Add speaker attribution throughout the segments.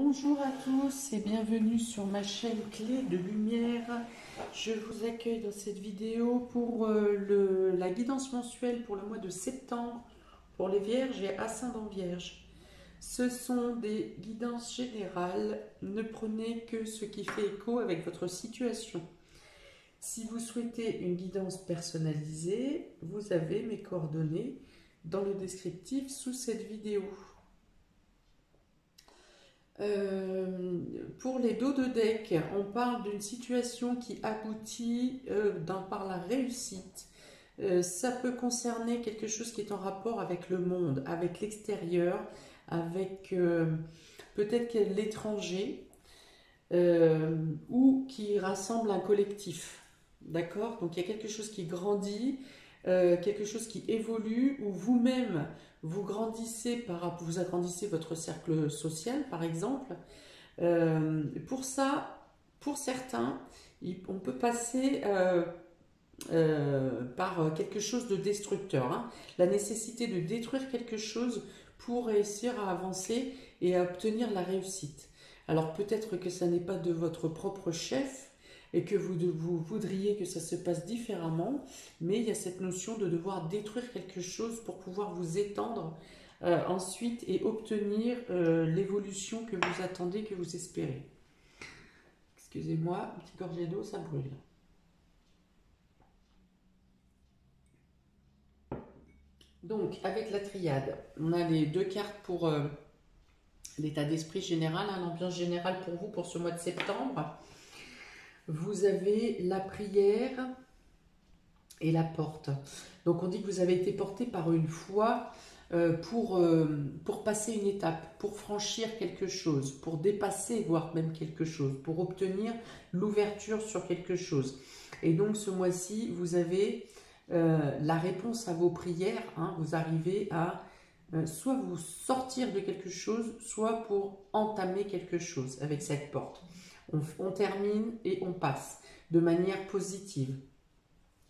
Speaker 1: Bonjour à tous et bienvenue sur ma chaîne Clé de Lumière. Je vous accueille dans cette vidéo pour la guidance mensuelle pour le mois de septembre pour les Vierges et ascendant Vierge. Ce sont des guidances générales, ne prenez que ce qui fait écho avec votre situation. Si vous souhaitez une guidance personnalisée, vous avez mes coordonnées dans le descriptif sous cette vidéo. Pour les dos de deck, on parle d'une situation qui aboutit par la réussite. Ça peut concerner quelque chose qui est en rapport avec le monde, avec l'extérieur, avec peut-être l'étranger, ou qui rassemble un collectif. D'accord? Donc il y a quelque chose qui grandit, quelque chose qui évolue, ou vous-même vous grandissez, vous agrandissez votre cercle social par exemple. Pour ça, pour certains, on peut passer par quelque chose de destructeur, hein. La nécessité de détruire quelque chose pour réussir à avancer et à obtenir la réussite. Alors peut-être que ça n'est pas de votre propre chef et que vous voudriez que ça se passe différemment, mais il y a cette notion de devoir détruire quelque chose pour pouvoir vous étendre ensuite et obtenir l'évolution que vous attendez, que vous espérez. Excusez-moi, une petite gorgée d'eau, ça brûle. Donc, avec la triade, on a les deux cartes pour l'état d'esprit général, hein, l'ambiance générale pour vous pour ce mois de septembre. Vous avez la prière et la porte. Donc, on dit que vous avez été porté par une foi pour passer une étape, pour franchir quelque chose, pour dépasser, voire même quelque chose, pour obtenir l'ouverture sur quelque chose. Et donc, ce mois-ci, vous avez la réponse à vos prières, hein. Vous arrivez à soit vous sortir de quelque chose, soit pour entamer quelque chose avec cette porte. On termine et on passe de manière positive.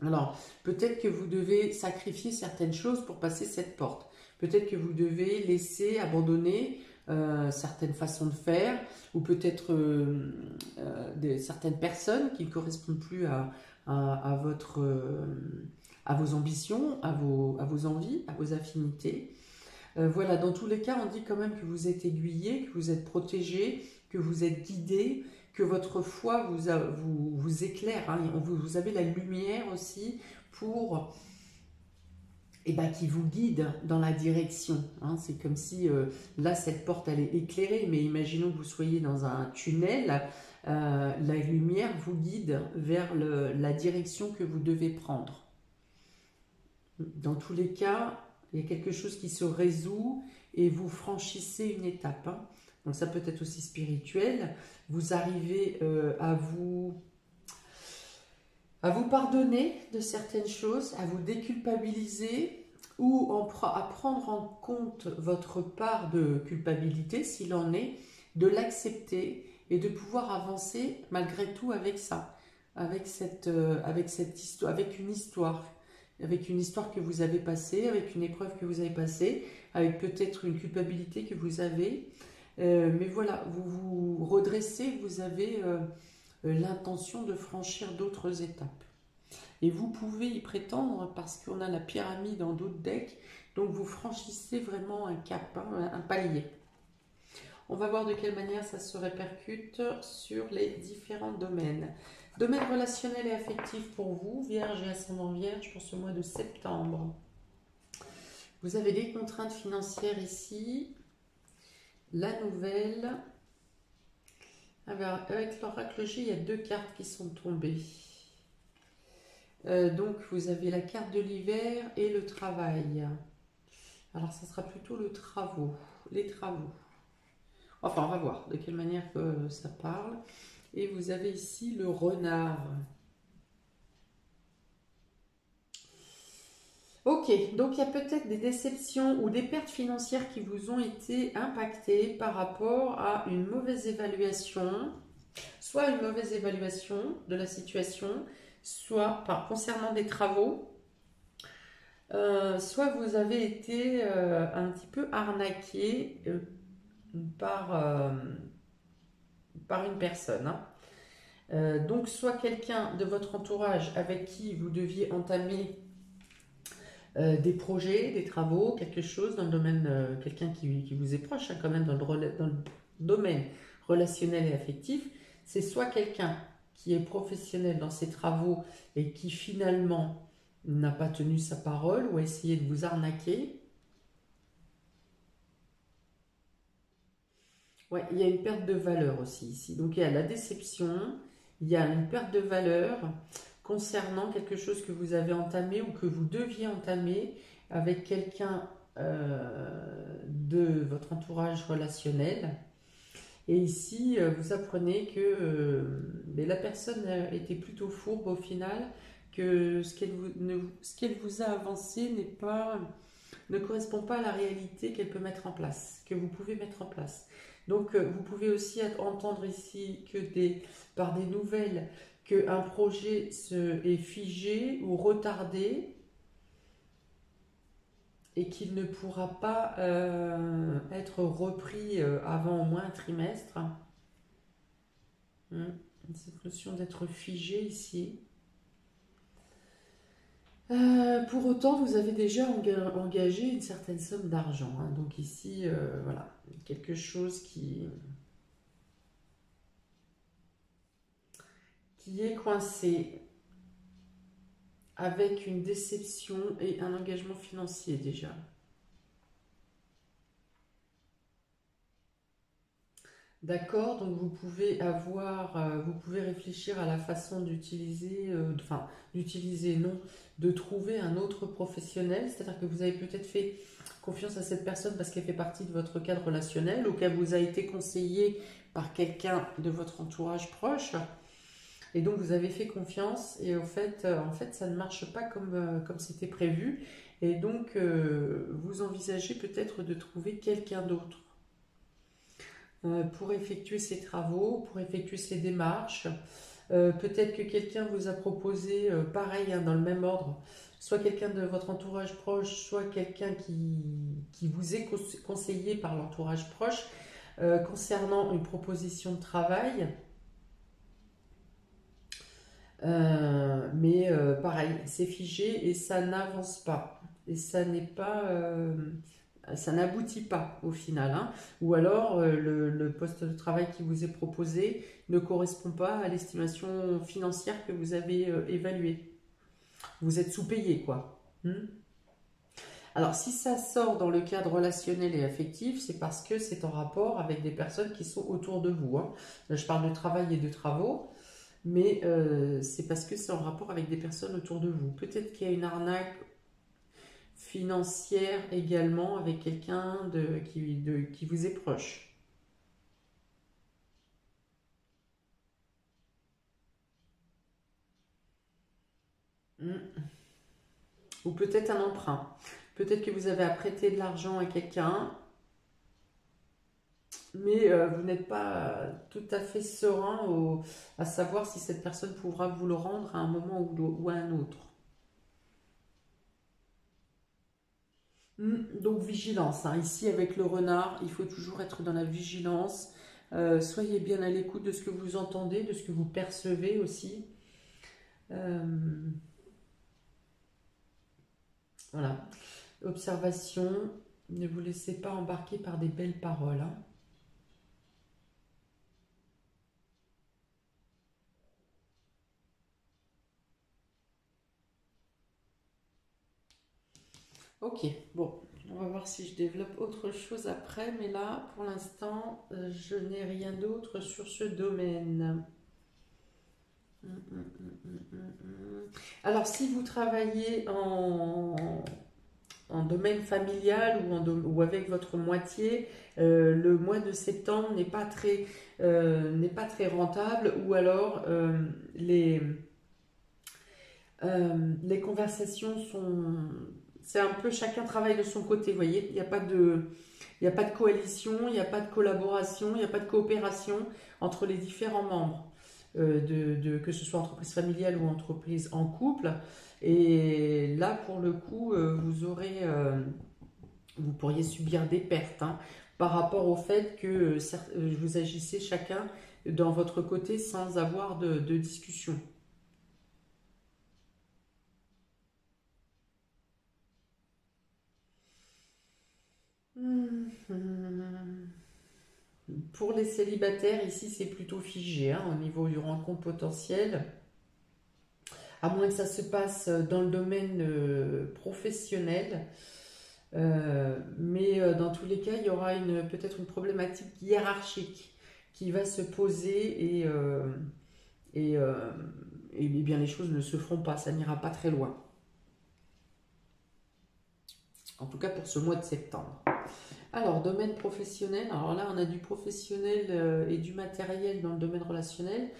Speaker 1: Alors, peut-être que vous devez sacrifier certaines choses pour passer cette porte. Peut-être que vous devez laisser, abandonner certaines façons de faire, ou peut-être certaines personnes qui ne correspondent plus à vos ambitions, à vos envies, à vos affinités. Voilà, dans tous les cas, on dit quand même que vous êtes aiguillé, que vous êtes protégé, que vous êtes guidé, que votre foi vous éclaire, hein. Vous avez la lumière aussi pour, qui vous guide dans la direction, hein. C'est comme si, là, cette porte, elle est éclairée, mais imaginons que vous soyez dans un tunnel, la lumière vous guide vers la direction que vous devez prendre. Dans tous les cas, il y a quelque chose qui se résout et vous franchissez une étape, hein. Donc ça peut être aussi spirituel. Vous arrivez à vous pardonner de certaines choses, à vous déculpabiliser ou à prendre en compte votre part de culpabilité, s'il en est, de l'accepter et de pouvoir avancer malgré tout avec ça, avec cette histoire, avec une histoire que vous avez passée, avec une épreuve que vous avez passée, avec peut-être une culpabilité que vous avez. Mais voilà, vous vous redressez, vous avez l'intention de franchir d'autres étapes. Et vous pouvez y prétendre parce qu'on a la pyramide dans d'autres decks, donc vous franchissez vraiment un cap, hein, un palier. On va voir de quelle manière ça se répercute sur les différents domaines. Domaine relationnel et affectif pour vous, Vierge et ascendant Vierge, pour ce mois de septembre. Vous avez des contraintes financières ici. La nouvelle. Alors, avec l'oracle G, il y a deux cartes qui sont tombées. Donc, vous avez la carte de l'hiver et le travail. Alors, ça sera plutôt les travaux. Enfin, on va voir de quelle manière que ça parle. Et vous avez ici le renard. Ok, donc il y a peut-être des déceptions ou des pertes financières qui vous ont été impactées par rapport à une mauvaise évaluation, soit une mauvaise évaluation de la situation, soit concernant des travaux, soit vous avez été un petit peu arnaqué par par une personne. Hein. Donc, soit quelqu'un de votre entourage avec qui vous deviez entamer des projets, des travaux, quelque chose dans le domaine, quelqu'un qui vous est proche, hein, quand même, dans le domaine relationnel et affectif, c'est soit quelqu'un qui est professionnel dans ses travaux et qui finalement n'a pas tenu sa parole ou a essayé de vous arnaquer. Ouais, il y a une perte de valeur aussi ici. Donc il y a la déception, il y a une perte de valeur concernant quelque chose que vous avez entamé ou que vous deviez entamer avec quelqu'un de votre entourage relationnel. Et ici, vous apprenez que la personne était plutôt fourbe au final, que ce qu'elle vous a avancé ne correspond pas à la réalité qu'elle peut mettre en place, que vous pouvez mettre en place. Donc, vous pouvez aussi entendre ici par des nouvelles qu'un projet est figé ou retardé et qu'il ne pourra pas être repris avant au moins un trimestre. Cette notion d'être figé ici. Pour autant, vous avez déjà engagé une certaine somme d'argent. Hein. Donc ici, voilà, quelque chose qui est coincé avec une déception et un engagement financier déjà. D'accord, donc vous pouvez réfléchir à la façon d'utiliser, de trouver un autre professionnel, c'est-à-dire que vous avez peut-être fait confiance à cette personne parce qu'elle fait partie de votre cadre relationnel ou qu'elle vous a été conseillée par quelqu'un de votre entourage proche, et donc vous avez fait confiance et en fait ça ne marche pas comme c'était prévu, et donc vous envisagez peut-être de trouver quelqu'un d'autre pour effectuer ces travaux, pour effectuer ces démarches. Peut-être que quelqu'un vous a proposé, pareil, hein, dans le même ordre, soit quelqu'un de votre entourage proche, soit quelqu'un qui vous est conseillé par l'entourage proche concernant une proposition de travail. Mais pareil, c'est figé et ça n'avance pas. Et ça n'est pas... ça n'aboutit pas au final. Hein. Ou alors le poste de travail qui vous est proposé ne correspond pas à l'estimation financière que vous avez évaluée. Vous êtes sous-payé, quoi. Alors, si ça sort dans le cadre relationnel et affectif, c'est parce que c'est en rapport avec des personnes qui sont autour de vous. Hein. Là, je parle de travail et de travaux, mais c'est parce que c'est en rapport avec des personnes autour de vous. Peut-être qu'il y a une arnaque financière également avec quelqu'un qui vous est proche. Ou peut-être un emprunt. Peut-être que vous avez à prêter de l'argent à quelqu'un, mais vous n'êtes pas tout à fait serein à savoir si cette personne pourra vous le rendre à un moment ou à un autre. Donc vigilance, hein. Ici avec le renard, il faut toujours être dans la vigilance. Soyez bien à l'écoute de ce que vous entendez, de ce que vous percevez aussi. Voilà. Observation, ne vous laissez pas embarquer par des belles paroles. Hein. Ok, bon, on va voir si je développe autre chose après, mais là, pour l'instant, je n'ai rien d'autre sur ce domaine. Alors, si vous travaillez en domaine familial ou avec votre moitié, le mois de septembre n'est pas très rentable, ou alors les conversations sont... C'est un peu chacun travaille de son côté, vous voyez, il n'y a pas de coalition, il n'y a pas de collaboration, il n'y a pas de coopération entre les différents membres, que ce soit entreprise familiale ou entreprise en couple. Et là, pour le coup, vous pourriez subir des pertes. Hein. par rapport au fait que vous agissez chacun dans votre côté sans avoir de discussion. Pour les célibataires, ici, c'est plutôt figé hein, au niveau du rencontre potentiel. À moins que ça se passe dans le domaine professionnel. Mais dans tous les cas, il y aura peut-être une problématique hiérarchique qui va se poser et bien les choses ne se feront pas, ça n'ira pas très loin. En tout cas pour ce mois de septembre. Alors, domaine professionnel, alors là on a du professionnel et du matériel dans le domaine relationnel.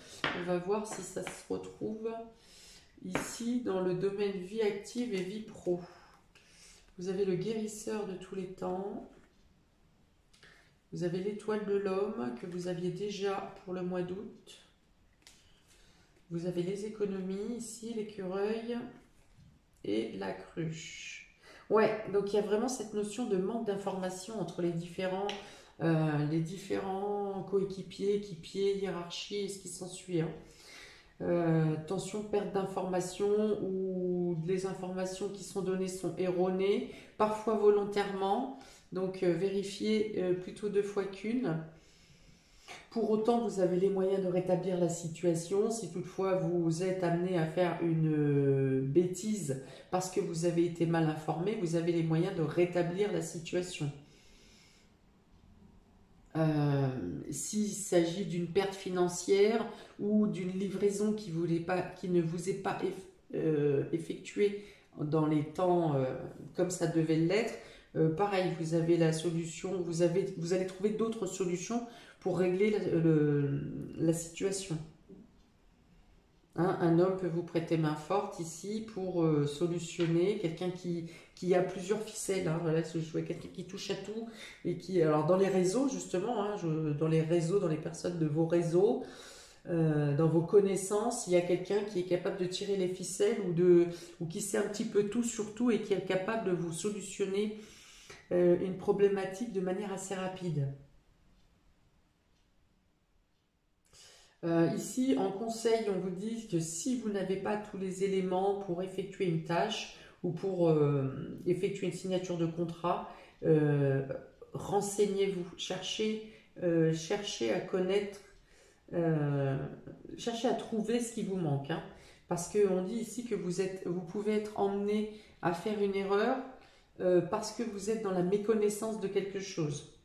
Speaker 1: On va voir si ça se retrouve ici dans le domaine vie active et vie pro. Vous avez le guérisseur de tous les temps. Vous avez l'étoile de l'homme que vous aviez déjà pour le mois d'août. Vous avez les économies ici, l'écureuil et la cruche. Ouais, donc il y a vraiment cette notion de manque d'information entre les différents coéquipiers, équipiers, hiérarchies et ce qui s'ensuit. Tension, perte d'informations ou les informations qui sont données sont erronées, parfois volontairement. Donc vérifiez plutôt 2 fois qu'une. Pour autant, vous avez les moyens de rétablir la situation. Si toutefois vous êtes amené à faire une bêtise parce que vous avez été mal informé, vous avez les moyens de rétablir la situation. S'il s'agit d'une perte financière ou d'une livraison qui ne vous est pas effectuée dans les temps comme ça devait l'être, pareil, vous avez la solution, vous allez trouver d'autres solutions pour régler la situation. Hein, un homme peut vous prêter main forte ici pour solutionner, quelqu'un qui a plusieurs ficelles, hein, voilà, je vois quelqu'un qui touche à tout et qui, alors dans les réseaux justement, hein, dans les réseaux, dans les personnes de vos réseaux, dans vos connaissances, il y a quelqu'un qui est capable de tirer les ficelles ou qui sait un petit peu tout sur tout et qui est capable de vous solutionner une problématique de manière assez rapide. Ici, en conseil, on vous dit que si vous n'avez pas tous les éléments pour effectuer une tâche ou pour effectuer une signature de contrat, renseignez-vous, cherchez à connaître, cherchez à trouver ce qui vous manque. Hein, parce qu'on dit ici que vous pouvez être emmené à faire une erreur parce que vous êtes dans la méconnaissance de quelque chose.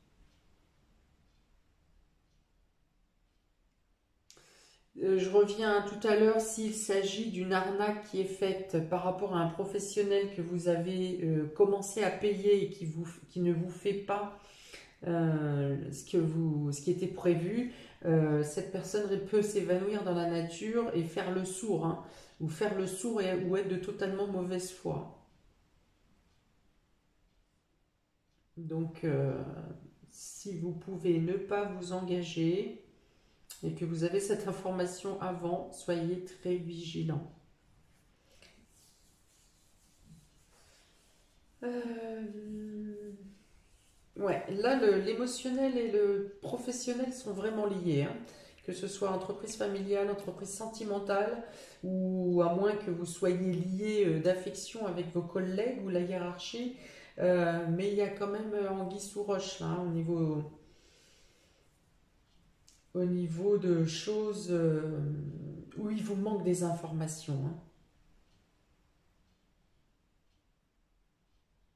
Speaker 1: Je reviens tout à l'heure, s'il s'agit d'une arnaque qui est faite par rapport à un professionnel que vous avez commencé à payer et qui ne vous fait pas ce qui était prévu, cette personne peut s'évanouir dans la nature et faire le sourd, hein, ou faire le sourd ou être de totalement mauvaise foi. Donc, si vous pouvez ne pas vous engager et que vous avez cette information avant, soyez très vigilant. Ouais, là, l'émotionnel et le professionnel sont vraiment liés. Hein. Que ce soit entreprise familiale, entreprise sentimentale, ou à moins que vous soyez lié d'affection avec vos collègues ou la hiérarchie. Mais il y a quand même anguille sous roche, là, hein, au niveau de choses où il vous manque des informations.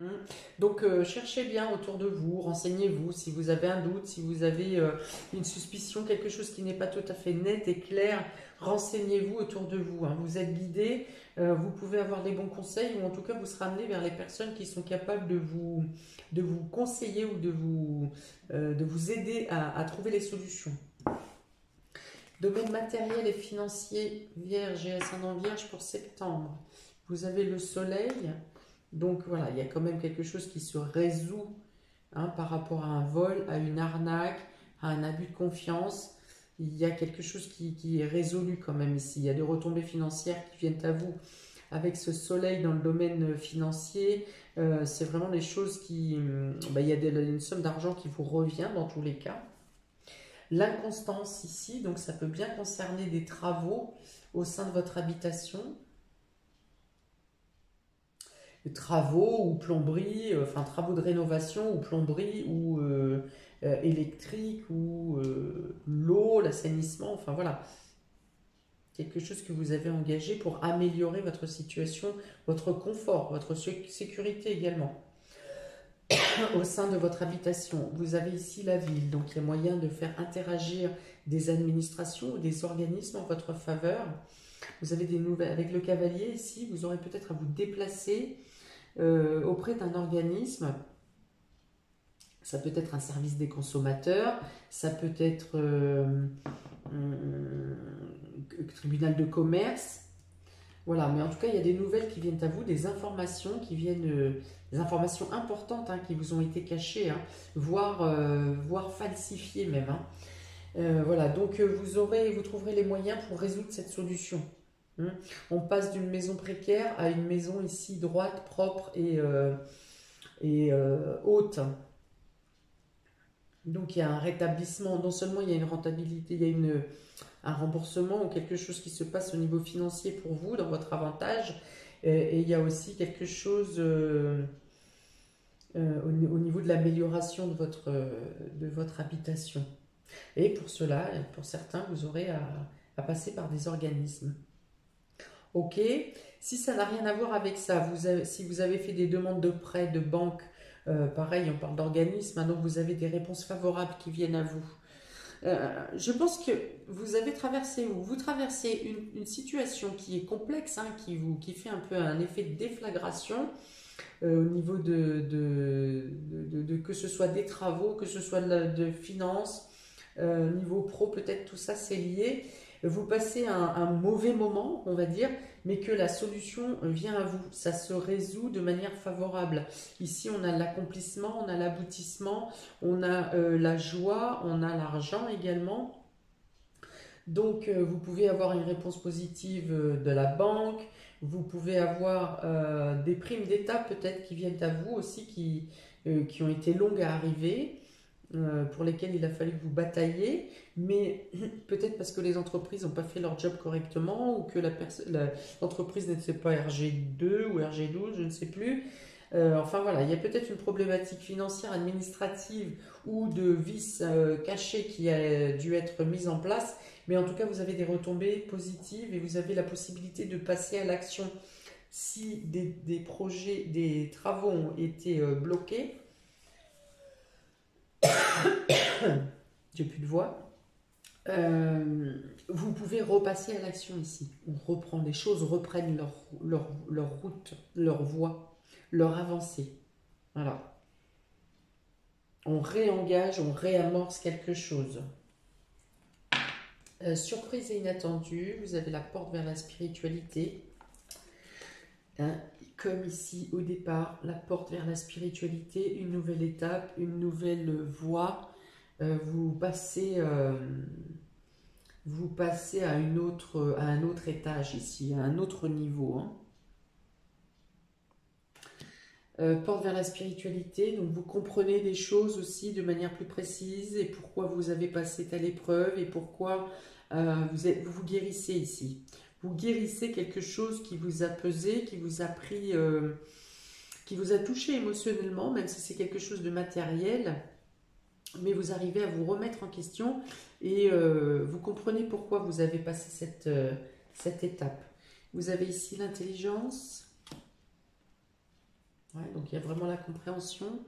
Speaker 1: Hein. Donc cherchez bien autour de vous, renseignez-vous si vous avez un doute, si vous avez une suspicion, quelque chose qui n'est pas tout à fait net et clair, renseignez-vous autour de vous. Hein. Vous êtes guidé, vous pouvez avoir des bons conseils ou en tout cas vous serez amené vers les personnes qui sont capables de vous conseiller ou de vous aider à trouver les solutions. Domaine matériel et financier, Vierge et ascendant Vierge pour septembre. Vous avez le soleil. Donc voilà, il y a quand même quelque chose qui se résout hein, par rapport à un vol, à une arnaque, à un abus de confiance. Il y a quelque chose qui est résolu quand même ici. Il y a des retombées financières qui viennent à vous avec ce soleil dans le domaine financier, c'est vraiment des choses qui... il y a une somme d'argent qui vous revient dans tous les cas. L'inconstance ici, donc ça peut bien concerner des travaux au sein de votre habitation. Travaux ou plomberie, enfin travaux de rénovation ou plomberie ou électrique ou l'eau, l'assainissement, enfin voilà. Quelque chose que vous avez engagé pour améliorer votre situation, votre confort, votre sécurité également. Au sein de votre habitation, vous avez ici la ville, donc il y a moyen de faire interagir des administrations ou des organismes en votre faveur. Vous avez des nouvelles, avec le cavalier ici, vous aurez peut-être à vous déplacer auprès d'un organisme. Ça peut être un service des consommateurs, ça peut être tribunal de commerce. Voilà, mais en tout cas, il y a des nouvelles qui viennent à vous, des informations qui viennent, des informations importantes qui vous ont été cachées, voire falsifiées même. Voilà, donc vous trouverez les moyens pour résoudre cette solution. On passe d'une maison précaire à une maison ici droite, propre et haute. Donc il y a un rétablissement, non seulement il y a une rentabilité, il y a un remboursement ou quelque chose qui se passe au niveau financier pour vous, dans votre avantage, et il y a aussi quelque chose au niveau de l'amélioration de votre habitation. Et pour cela, pour certains, vous aurez à passer par des organismes. Ok, si ça n'a rien à voir avec ça, si vous avez fait des demandes de prêt de banque, pareil, on parle d'organisme, donc vous avez des réponses favorables qui viennent à vous. Je pense que vous traversez une situation qui est complexe, qui fait un peu un effet de déflagration au niveau que ce soit des travaux, que ce soit de finances, niveau pro, peut-être tout ça c'est lié. Vous passez un mauvais moment, on va dire, mais que la solution vient à vous. Ça se résout de manière favorable. Ici, on a l'accomplissement, on a l'aboutissement, on a la joie, on a l'argent également. Donc, vous pouvez avoir une réponse positive de la banque. Vous pouvez avoir des primes d'État peut-être qui viennent à vous aussi, qui ont été longues à arriver. Pour lesquels il a fallu que vous batailliez, mais peut-être parce que les entreprises n'ont pas fait leur job correctement ou que l'entreprise n'était pas RG2 ou RG12, je ne sais plus. Enfin voilà, il y a peut-être une problématique financière, administrative ou de vice caché qui a dû être mise en place, mais en tout cas vous avez des retombées positives et vous avez la possibilité de passer à l'action si des projets, des travaux ont été bloqués. J'ai plus de voix. Vous pouvez repasser à l'action ici. On reprend, les choses reprennent leur route, leur voie, leur avancée. Voilà. On réengage, on réamorce quelque chose. Surprise et inattendue, vous avez la porte vers la spiritualité. Comme ici au départ, la porte vers la spiritualité, une nouvelle étape, une nouvelle voie. Vous passez à un autre étage ici, à un autre niveau. Porte vers la spiritualité, donc vous comprenez des choses aussi de manière plus précise et pourquoi vous avez passé telle épreuve et pourquoi vous vous guérissez ici. Vous guérissez quelque chose qui vous a pesé, qui vous a pris, qui vous a touché émotionnellement, même si c'est quelque chose de matériel. Mais vous arrivez à vous remettre en question et vous comprenez pourquoi vous avez passé cette étape. Vous avez ici l'intelligence. Ouais, donc il y a vraiment la compréhension.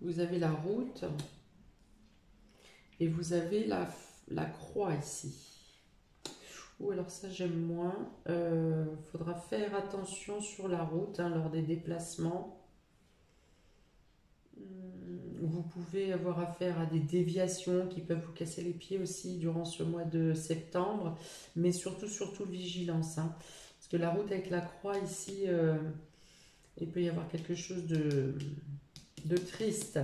Speaker 1: Vous avez la route. Et vous avez la croix ici. Ou alors ça j'aime moins. Faudra faire attention sur la route lors des déplacements. Vous pouvez avoir affaire à des déviations qui peuvent vous casser les pieds aussi durant ce mois de septembre, mais surtout vigilance. Parce que la route avec la croix ici, il peut y avoir quelque chose de triste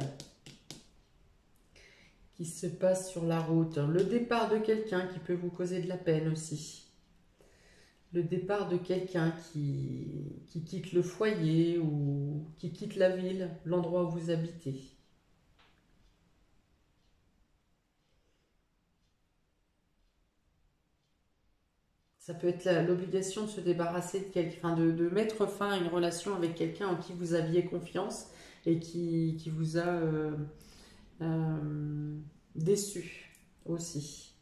Speaker 1: qui se passe sur la route. Le départ de quelqu'un qui peut vous causer de la peine aussi. le départ de quelqu'un qui quitte le foyer ou qui quitte la ville, l'endroit où vous habitez. Ça peut être l'obligation de se débarrasser de quelqu'un, enfin de mettre fin à une relation avec quelqu'un en qui vous aviez confiance et qui vous a déçu aussi.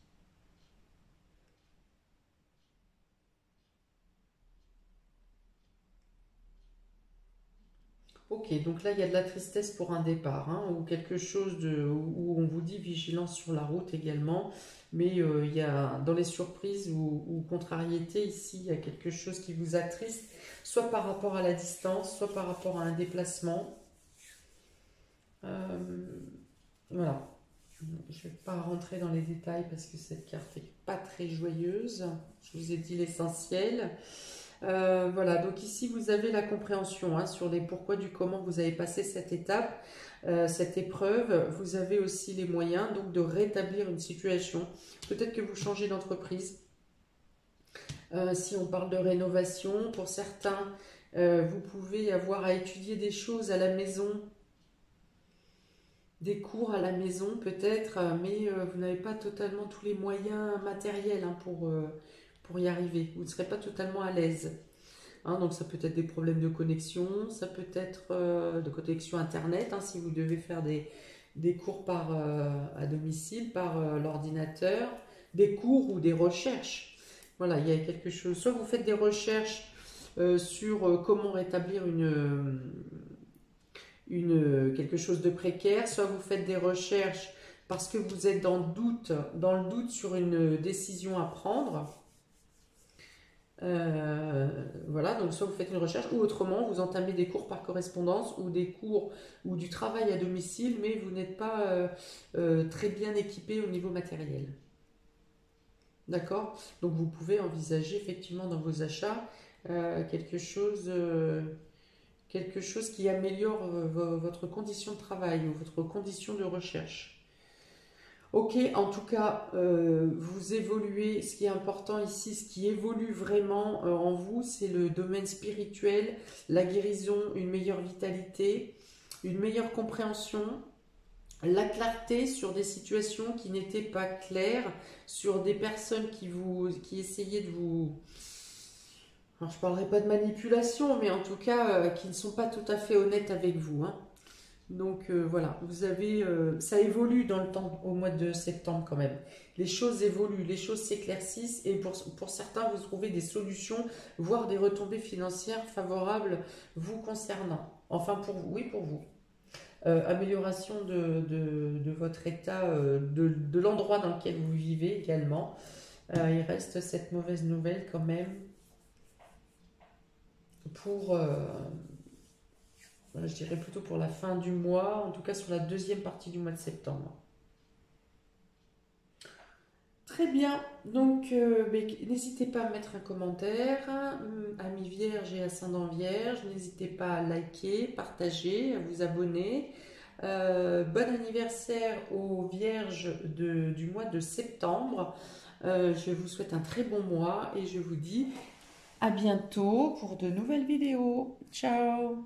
Speaker 1: Ok, donc là il y a de la tristesse pour un départ, hein, ou quelque chose où on vous dit vigilance sur la route également, mais il y a dans les surprises ou contrariétés ici, il y a quelque chose qui vous attriste, soit par rapport à la distance, soit par rapport à un déplacement. Euh, voilà, je ne vais pas rentrer dans les détails parce que cette carte n'est pas très joyeuse. Je vous ai dit l'essentiel. Voilà, donc ici vous avez la compréhension hein, sur les pourquoi du comment vous avez passé cette étape, cette épreuve. Vous avez aussi les moyens donc de rétablir une situation. Peut-être que vous changez d'entreprise. Si on parle de rénovation, pour certains, vous pouvez avoir à étudier des choses à la maison, des cours à la maison peut-être, mais vous n'avez pas totalement tous les moyens matériels hein, pour y arriver. Vous ne serez pas totalement à l'aise. Hein, donc ça peut être des problèmes de connexion, ça peut être de connexion internet, hein, si vous devez faire des cours à domicile par l'ordinateur, des cours ou des recherches. Voilà, il y a quelque chose. Soit vous faites des recherches sur comment rétablir quelque chose de précaire, soit vous faites des recherches parce que vous êtes dans le doute sur une décision à prendre. Voilà, donc soit vous faites une recherche ou autrement vous entamez des cours par correspondance ou des cours ou du travail à domicile, mais vous n'êtes pas très bien équipé au niveau matériel. D'accord? Donc vous pouvez envisager effectivement dans vos achats quelque chose qui améliore votre condition de travail ou votre condition de recherche. Ok, en tout cas, vous évoluez. Ce qui est important ici, ce qui évolue vraiment en vous, c'est le domaine spirituel, la guérison, une meilleure vitalité, une meilleure compréhension, la clarté sur des situations qui n'étaient pas claires, sur des personnes qui essayaient de vous... Alors, je ne parlerai pas de manipulation, mais en tout cas, qui ne sont pas tout à fait honnêtes avec vous, hein. Donc voilà, ça évolue dans le temps, au mois de septembre quand même. Les choses évoluent, les choses s'éclaircissent et pour certains, vous trouvez des solutions, voire des retombées financières favorables vous concernant. Enfin pour vous, oui pour vous. Amélioration de votre état, de l'endroit dans lequel vous vivez également. Il reste cette mauvaise nouvelle quand même pour... je dirais plutôt pour la fin du mois, en tout cas sur la deuxième partie du mois de septembre. Très bien, donc n'hésitez pas à mettre un commentaire, amis vierges et ascendant vierge, n'hésitez pas à liker, partager, à vous abonner. Bon anniversaire aux vierges du mois de septembre. Je vous souhaite un très bon mois et je vous dis à bientôt pour de nouvelles vidéos. Ciao!